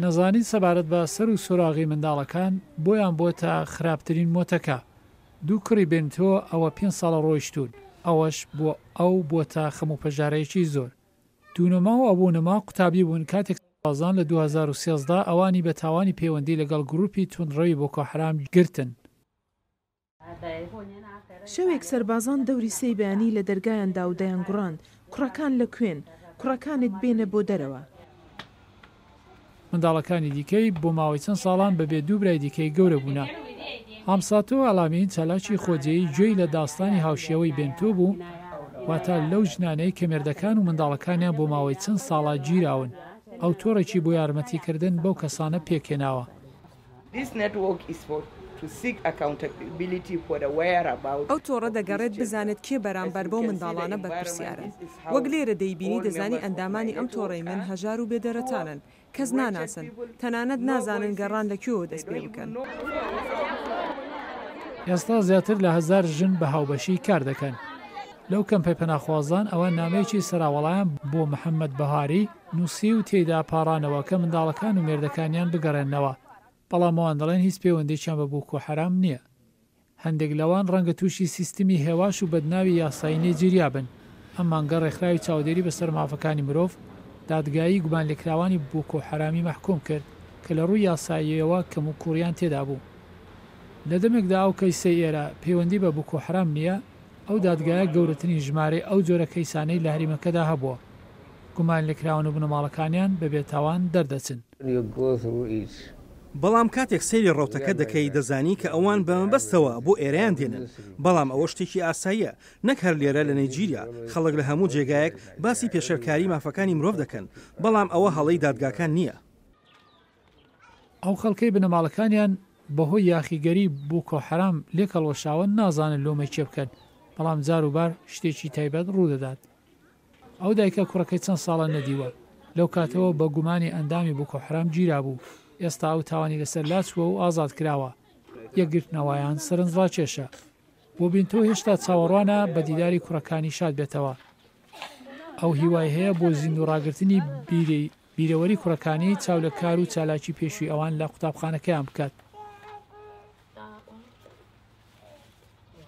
نەزانین سەبارەت بە سەر و سۆراغی منداڵەکان بۆیان بۆتە خراپترین مۆتەکە. دوو کوڕی بنتۆ ئەوە 5 ساڵە ڕۆیشتون، ئەوەش بۆ ئەو بۆتە خەموپەژارەیەکی زۆر. دوونەما و ئەبوونەما قوتابی بوون کاتێک سازان لە 2013 ئەوانی بە تاوانی پەیوەندی لەگەڵ گروپی تونڕەوی بۆکۆ حرام گرتن. شەوێک سەربازان دەوری سەی بەیانی لە دەرگایاندا و دەیان گوڕاند کوڕەکان لە کوێن، کوڕەکانت بێنە بۆ دەرەوە. منداڵەکانی دیکەی بۆ ماوەی چەند ساڵان بەبێ دوو برای دیکەی گەورە بوونا. هەمساتۆ ئەلامین چالاکی خۆجێی گوێی لە داستانی هاوشێوەی بنتۆ بوو، واتە لەو ژنانەی کە مێردەکان و منداڵەکانیان بۆ ماوەی چەند ساڵا گیراون. ئەو تۆڕێکی بۆ یارمەتیکردن بەو کەسانە پێکێناوە. ئەو تۆڕە دەگەڕێت بزانێت کێ بەرامبەر بەو منداڵانە بەرپرسیارن. وەک لێرە دەیبینی دەزانی ئەندامانی ئەم تۆڕەی من هەژار و بێدەرەتانن، کەس ناناسن، تەنانەت نازانن گەڕان لەکوێوە دەست پێ بکەن. ئێستا زیاتر لە 1000 ژن بە هاوبەشی کار دەکەن. لەو کەمپەی پەناخوازان ئەوە نامەیەکی سەراوەڵایان بۆ محەممەد بەهاری نووسی و تێیدا پاڕانەوە کە منداڵەکان و مێردەکانیان بگەڕێنەوە، بەڵام ئەوان دەڵێن هیچ پەیوەندێکیان بە بۆکۆ حرام نییە. هەندێک لەوان ڕەنگە تووشی سیستمی هێواش و بەدناوی یاسایی نێجیریا بن. ئەم مانگە ڕێکخراوی چاودێری بەسەر مافەکانی مرۆڤ دادگایی گومان لێکراوانی بۆکۆ حرامی مەحکوم کرد کە لە ڕووی یاساییەوە کەم و کوڕیان تێدا بوو. لە دەمێکدا ئەو کەیسەی ئێرە پەیوەندی بە بۆکۆ حرام نییە، ئەو دادگایە گەورەترین ژمارەی ئەو جۆرە کەیسانەی لە هەریمەکەدا هەبووە. گومان لێکراون و بنەماڵەکانیان بەبێتاوان دەردەچن. بەڵام کاتێک سەیری ڕەوتەکە دەکەی دەزانی کە ئەوان بەمەبەستەوە بۆ ئێرەیان دێنن. بەڵام ئەوە شتێکی ئاساییە، نەک هەر لێرە لە نەیجیریا خەڵک لە هەموو جێگایەک باسی پێشەرکاری مافەکانی مرۆڤ دەکەن، بەڵام ئەوە هەڵەی دادگاکان نییە. ئەو خەڵکەی بنەماڵەکانیان بەهۆی یاخیگەری بۆکۆ حرام لێکەڵوەشاون نازانن لۆمەی چێ بکەن، بەڵام جاروبار شتێکی تایبەت ڕوودەدات. ئەو دایکە کوڕەکەی چەند ساڵە نەدیوە، لەو کاتەوە بە گومانی ئەندامی بۆکۆ حرام گیرا بوو. ئێستا ئەو تاوانی لەسەر لاچووە و ئازاد کراوە. یەکگرتنەوەیان سەرنجڕا کێشە. بۆ بینتۆ هێشتا چاوەڕوانە بە دیداری کوڕەکانی شاد بێتەوە. ئەو هیوای هەیە بۆ زیندوڕاگرتنی بیرەوەری کوڕەکانی چاو لە کار و چالاکی پێشووی ئەوان لە قوتابخانەکەیان بکات.